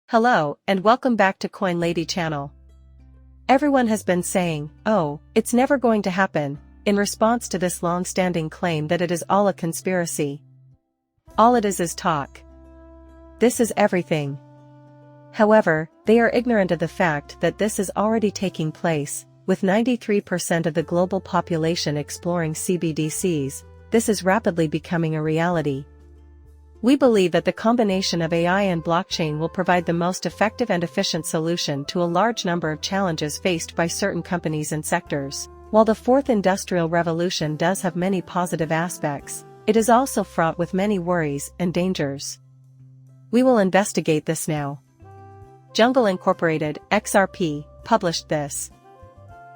Hello, and welcome back to Coin Lady channel. Everyone has been saying, "Oh, it's never going to happen," in response to this long-standing claim that it is all a conspiracy. All it is talk. This is everything. However, they are ignorant of the fact that this is already taking place, with 93% of the global population exploring CBDCs. This is rapidly becoming a reality. We believe that the combination of AI and blockchain will provide the most effective and efficient solution to a large number of challenges faced by certain companies and sectors. While the fourth industrial revolution does have many positive aspects, it is also fraught with many worries and dangers. We will investigate this now. Jungle Incorporated, XRP, published this.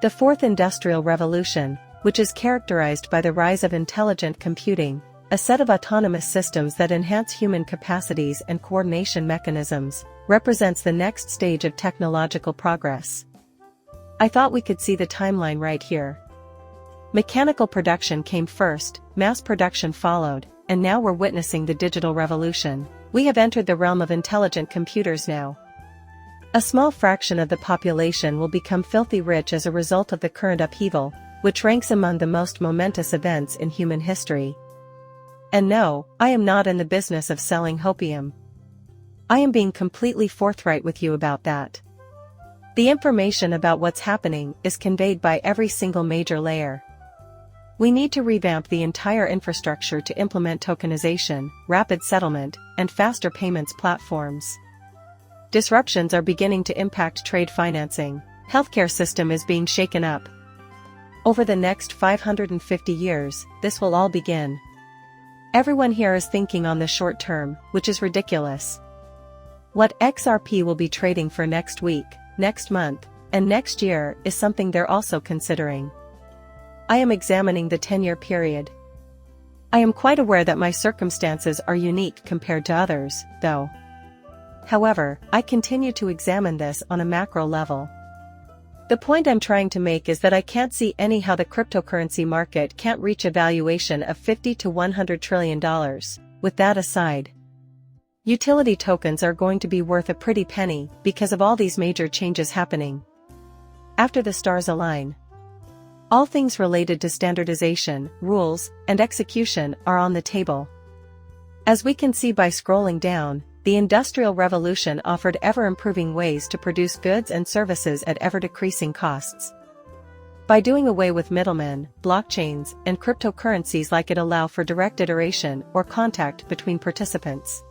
The fourth industrial revolution, which is characterized by the rise of intelligent computing, a set of autonomous systems that enhance human capacities and coordination mechanisms, represents the next stage of technological progress. I thought we could see the timeline right here. Mechanical production came first, mass production followed, and now we're witnessing the digital revolution. We have entered the realm of intelligent computers now. A small fraction of the population will become filthy rich as a result of the current upheaval, which ranks among the most momentous events in human history. And no, I am not in the business of selling hopium. I am being completely forthright with you about that. The information about what's happening is conveyed by every single major layer. We need to revamp the entire infrastructure to implement tokenization, rapid settlement, and faster payments platforms. Disruptions are beginning to impact trade financing. Healthcare system is being shaken up. Over the next 550 years, this will all begin. Everyone here is thinking on the short term, which is ridiculous. What XRP will be trading for next week, next month, and next year is something they're also considering. I am examining the 10-year period. I am quite aware that my circumstances are unique compared to others, though. However, I continue to examine this on a macro level. The point I'm trying to make is that I can't see how the cryptocurrency market can't reach a valuation of $50 to $100 trillion. With that aside, utility tokens are going to be worth a pretty penny because of all these major changes happening. After the stars align, all things related to standardization, rules, and execution are on the table. As we can see by scrolling down, the Industrial Revolution offered ever-improving ways to produce goods and services at ever-decreasing costs. By doing away with middlemen, blockchains, and cryptocurrencies like it allow for direct iteration or contact between participants.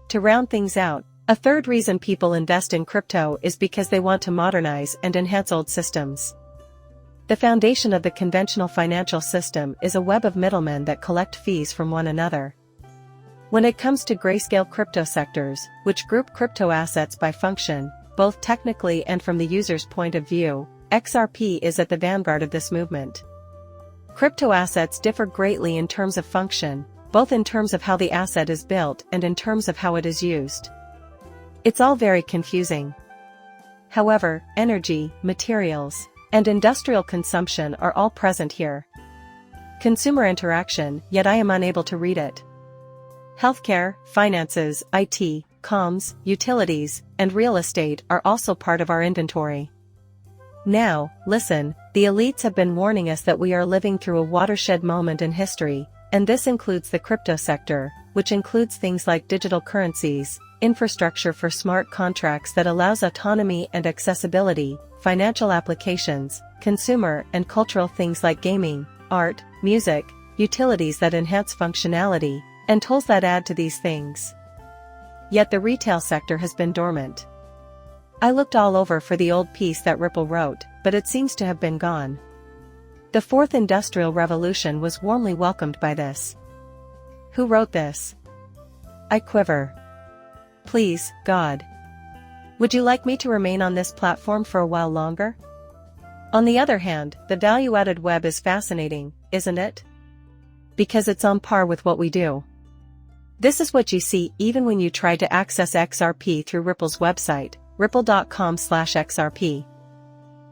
To round things out, a third reason people invest in crypto is because they want to modernize and enhance old systems. The foundation of the conventional financial system is a web of middlemen that collect fees from one another. When it comes to grayscale crypto sectors, which group crypto assets by function, both technically and from the user's point of view, XRP is at the vanguard of this movement. Crypto assets differ greatly in terms of function, both in terms of how the asset is built and in terms of how it is used. It's all very confusing. However, energy, materials, and industrial consumption are all present here. Consumer interaction, yet I am unable to read it. Healthcare, finances, IT, comms, utilities, and real estate are also part of our inventory. Now, listen, the elites have been warning us that we are living through a watershed moment in history, and this includes the crypto sector, which includes things like digital currencies, infrastructure for smart contracts that allows autonomy and accessibility, financial applications, consumer and cultural things like gaming, art, music, utilities that enhance functionality, and tools that add to these things. Yet the retail sector has been dormant. I looked all over for the old piece that Ripple wrote, but it seems to have been gone. The fourth industrial revolution was warmly welcomed by this. Who wrote this? I quiver. Please, God. Would you like me to remain on this platform for a while longer? On the other hand, the value-added web is fascinating, isn't it? Because it's on par with what we do. This is what you see even when you try to access XRP through Ripple's website, ripple.com/XRP.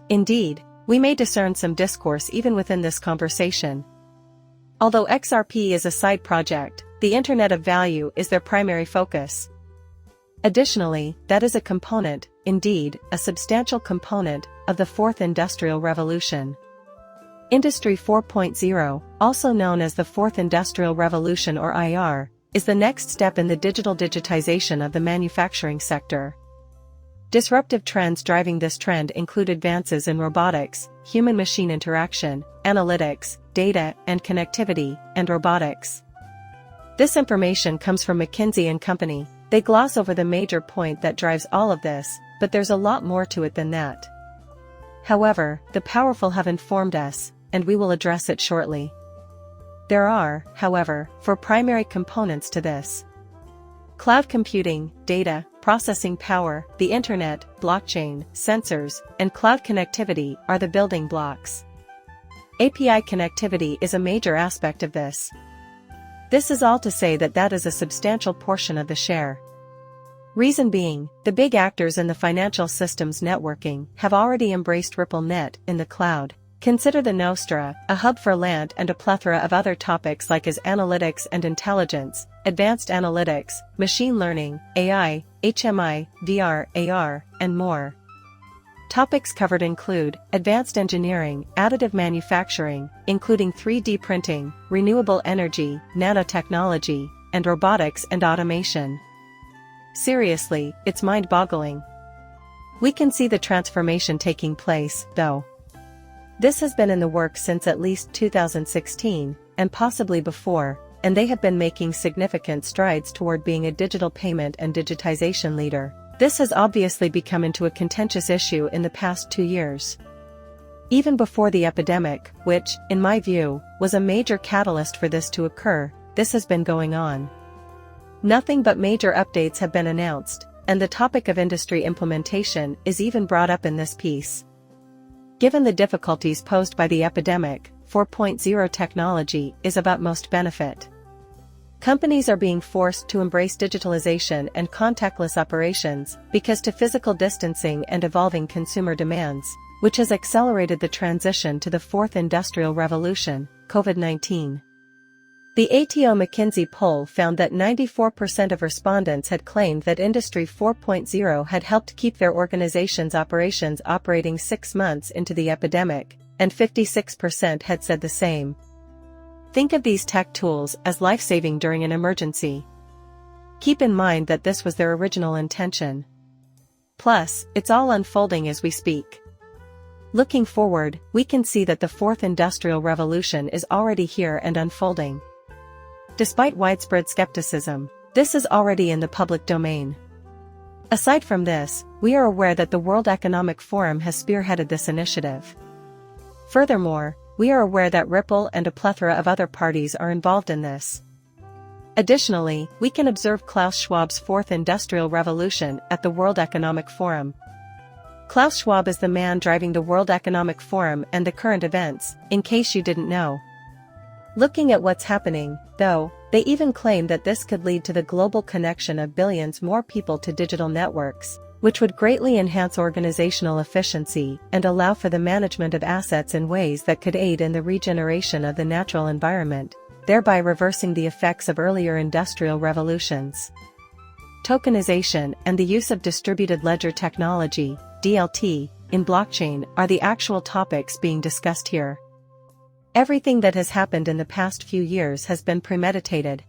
Indeed, we may discern some discourse even within this conversation. Although XRP is a side project, the Internet of Value is their primary focus. Additionally, that is a component, indeed, a substantial component, of the Fourth Industrial Revolution. Industry 4.0, also known as the Fourth Industrial Revolution or IR, is the next step in the digitization of the manufacturing sector. Disruptive trends driving this trend include advances in robotics, human-machine interaction, analytics, data and connectivity, and robotics. This information comes from McKinsey & Company. They gloss over the major point that drives all of this, but there's a lot more to it than that. However, the powerful have informed us, and we will address it shortly. There are, however, four primary components to this. Cloud computing, data, processing power, the internet, blockchain, sensors, and cloud connectivity are the building blocks. API connectivity is a major aspect of this. This is all to say that is a substantial portion of the share. Reason being, the big actors in the financial systems networking have already embraced RippleNet in the cloud. Consider the Nostra, a hub for land and a plethora of other topics like as analytics and intelligence, advanced analytics, machine learning, AI, HMI, VR, AR, and more. Topics covered include advanced engineering, additive manufacturing, including 3D printing, renewable energy, nanotechnology, and robotics and automation. Seriously, it's mind-boggling. We can see the transformation taking place, though. This has been in the works since at least 2016, and possibly before, and they have been making significant strides toward being a digital payment and digitization leader. This has obviously become into a contentious issue in the past 2 years. Even before the epidemic, which, in my view, was a major catalyst for this to occur, this has been going on. Nothing but major updates have been announced, and the topic of industry implementation is even brought up in this piece. Given the difficulties posed by the epidemic, 4.0 technology is of utmost benefit. Companies are being forced to embrace digitalization and contactless operations because to physical distancing and evolving consumer demands, which has accelerated the transition to the Fourth Industrial Revolution, COVID-19. The ATO McKinsey poll found that 94% of respondents had claimed that Industry 4.0 had helped keep their organization's operations operating 6 months into the epidemic, and 56% had said the same. Think of these tech tools as life-saving during an emergency. Keep in mind that this was their original intention. Plus, it's all unfolding as we speak. Looking forward, we can see that the Fourth Industrial Revolution is already here and unfolding. Despite widespread skepticism, this is already in the public domain. Aside from this, we are aware that the World Economic Forum has spearheaded this initiative. Furthermore, we are aware that Ripple and a plethora of other parties are involved in this. Additionally, we can observe Klaus Schwab's Fourth Industrial Revolution at the World Economic Forum. Klaus Schwab is the man driving the World Economic Forum and the current events, in case you didn't know. Looking at what's happening, though, they even claim that this could lead to the global connection of billions more people to digital networks, which would greatly enhance organizational efficiency and allow for the management of assets in ways that could aid in the regeneration of the natural environment, thereby reversing the effects of earlier industrial revolutions. Tokenization and the use of distributed ledger technology, DLT, in blockchain are the actual topics being discussed here. Everything that has happened in the past few years has been premeditated.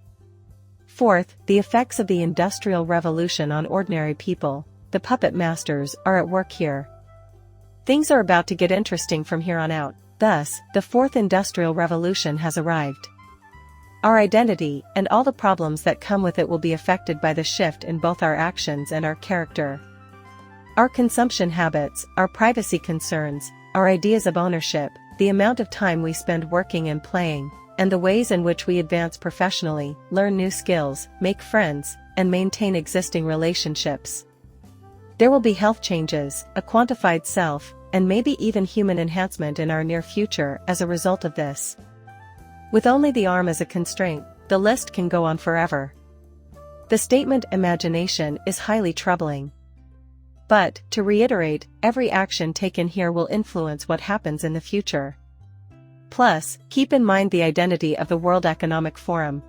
Fourth, the effects of the Industrial Revolution on ordinary people, the puppet masters, are at work here. Things are about to get interesting from here on out, thus, the Fourth Industrial Revolution has arrived. Our identity, and all the problems that come with it will be affected by the shift in both our actions and our character. Our consumption habits, our privacy concerns, our ideas of ownership, the amount of time we spend working and playing, and the ways in which we advance professionally, learn new skills, make friends, and maintain existing relationships. There will be health changes, a quantified self, and maybe even human enhancement in our near future as a result of this. With only the arm as a constraint, the list can go on forever. The statement "imagination" is highly troubling. But, to reiterate, every action taken here will influence what happens in the future. Plus, keep in mind the identity of the World Economic Forum.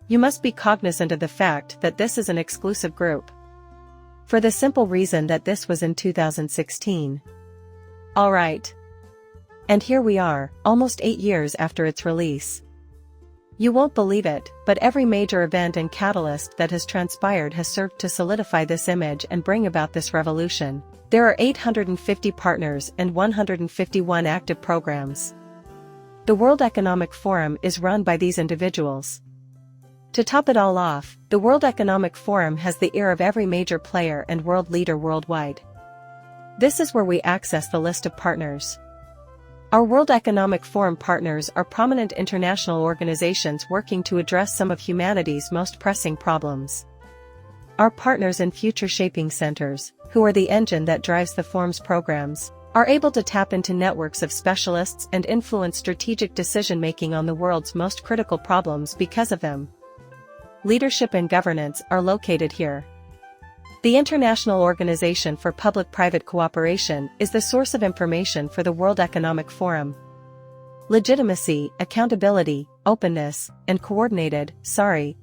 You must be cognizant of the fact that this is an exclusive group. For the simple reason that this was in 2016. Alright. And here we are, almost 8 years after its release. You won't believe it, but every major event and catalyst that has transpired has served to solidify this image and bring about this revolution. There are 850 partners and 151 active programs. The World Economic Forum is run by these individuals. To top it all off, the World Economic Forum has the ear of every major player and world leader worldwide. This is where we access the list of partners. Our World Economic Forum partners are prominent international organizations working to address some of humanity's most pressing problems. Our partners in future-shaping centers, who are the engine that drives the forum's programs, are able to tap into networks of specialists and influence strategic decision-making on the world's most critical problems because of them. Leadership and governance are located here. The International Organization for Public-Private Cooperation is the source of information for the World Economic Forum. Legitimacy, accountability, openness, and coordinated,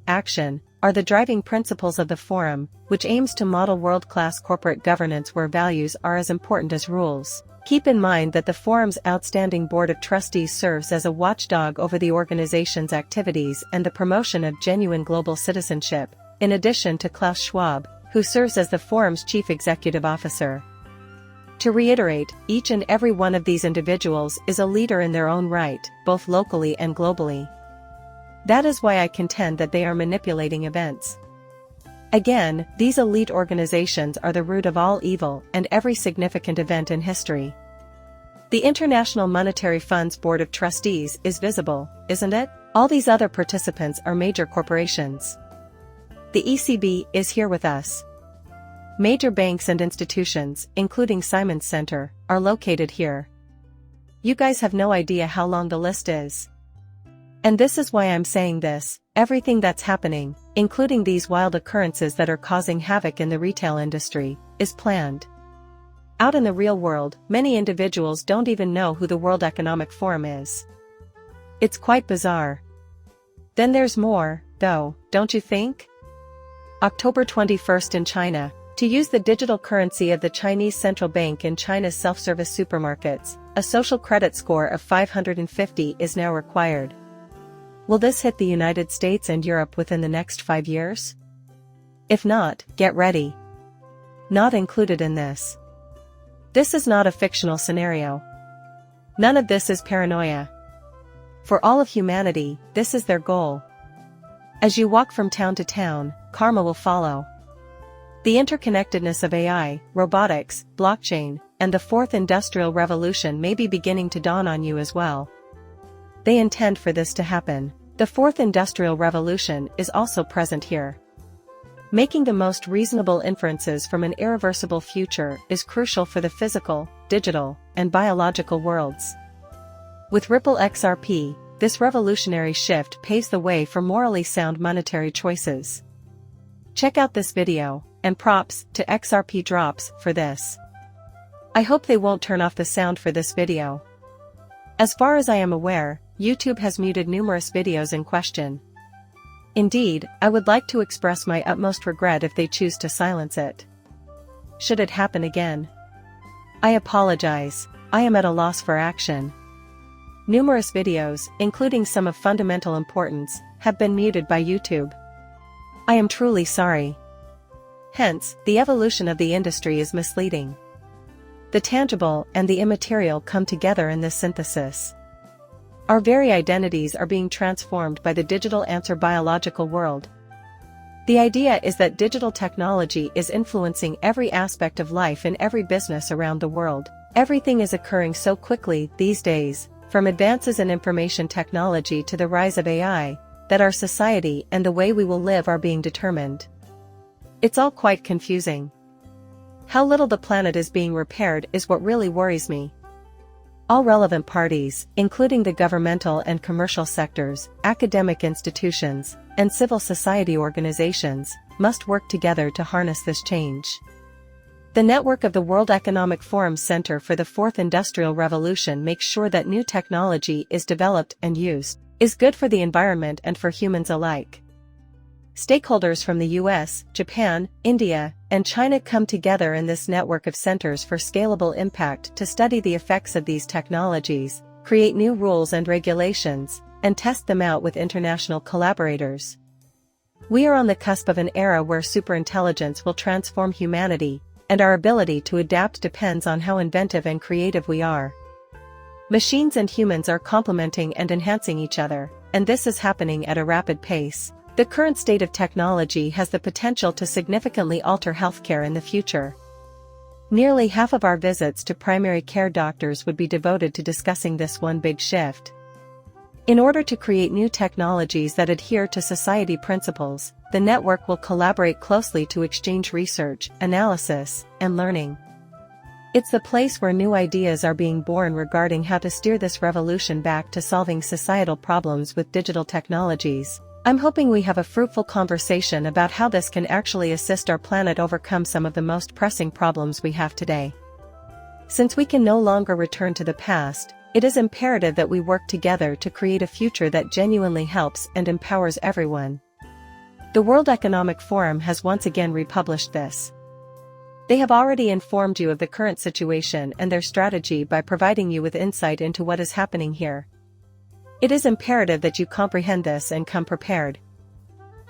action, are the driving principles of the forum, which aims to model world-class corporate governance where values are as important as rules. Keep in mind that the forum's outstanding board of trustees serves as a watchdog over the organization's activities and the promotion of genuine global citizenship, in addition to Klaus Schwab, who serves as the forum's chief executive officer. To reiterate, each and every one of these individuals is a leader in their own right, both locally and globally. That is why I contend that they are manipulating events. Again, these elite organizations are the root of all evil and every significant event in history. The International Monetary Fund's Board of Trustees is visible, isn't it? All these other participants are major corporations. The ECB is here with us. Major banks and institutions, including Simons Center, are located here. You guys have no idea how long the list is. And this is why I'm saying this: everything that's happening, including these wild occurrences that are causing havoc in the retail industry, is planned. Out in the real world, many individuals don't even know who the World Economic Forum is. It's quite bizarre. Then there's more, though, don't you think? October 21st in China. To use the digital currency of the Chinese central bank in China's self-service supermarkets, a social credit score of 550 is now required. Will this hit the United States and Europe within the next 5 years? If not, get ready. Not included in this. This is not a fictional scenario. None of this is paranoia. For all of humanity, this is their goal. As you walk from town to town, karma will follow. The interconnectedness of AI, robotics, blockchain, and the fourth industrial revolution may be beginning to dawn on you as well. They intend for this to happen. The fourth industrial revolution is also present here. Making the most reasonable inferences from an irreversible future is crucial for the physical, digital, and biological worlds. With Ripple XRP, this revolutionary shift paves the way for morally sound monetary choices. Check out this video, and props to XRP Drops for this. I hope they won't turn off the sound for this video. As far as I am aware, YouTube has muted numerous videos in question. Indeed, I would like to express my utmost regret if they choose to silence it. Should it happen again? I apologize, I am at a loss for action. Numerous videos, including some of fundamental importance, have been muted by YouTube. I am truly sorry. Hence, the evolution of the industry is misleading. The tangible and the immaterial come together in this synthesis. Our very identities are being transformed by the digital answer biological world. The idea is that digital technology is influencing every aspect of life in every business around the world. Everything is occurring so quickly these days, from advances in information technology to the rise of AI, that our society and the way we will live are being determined. It's all quite confusing. How little the planet is being repaired is what really worries me. All relevant parties, including the governmental and commercial sectors, academic institutions, and civil society organizations, must work together to harness this change. The network of the World Economic Forum Center for the Fourth Industrial Revolution makes sure that new technology is developed and used, is good for the environment and for humans alike. Stakeholders from the US, Japan, India, and China come together in this network of centers for scalable impact to study the effects of these technologies, create new rules and regulations, and test them out with international collaborators. We are on the cusp of an era where superintelligence will transform humanity, and our ability to adapt depends on how inventive and creative we are. Machines and humans are complementing and enhancing each other, and this is happening at a rapid pace. The current state of technology has the potential to significantly alter healthcare in the future. Nearly half of our visits to primary care doctors would be devoted to discussing this one big shift. In order to create new technologies that adhere to society principles, the network will collaborate closely to exchange research, analysis, and learning. It's the place where new ideas are being born regarding how to steer this revolution back to solving societal problems with digital technologies. I'm hoping we have a fruitful conversation about how this can actually assist our planet overcome some of the most pressing problems we have today. Since we can no longer return to the past, it is imperative that we work together to create a future that genuinely helps and empowers everyone. The World Economic Forum has once again republished this. They have already informed you of the current situation and their strategy by providing you with insight into what is happening here. It is imperative that you comprehend this and come prepared.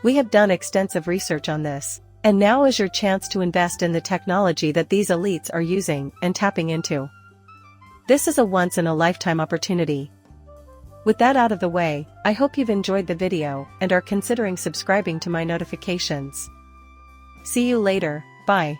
We have done extensive research on this, and now is your chance to invest in the technology that these elites are using and tapping into. This is a once-in-a-lifetime opportunity. With that out of the way, I hope you've enjoyed the video and are considering subscribing to my notifications. See you later, bye.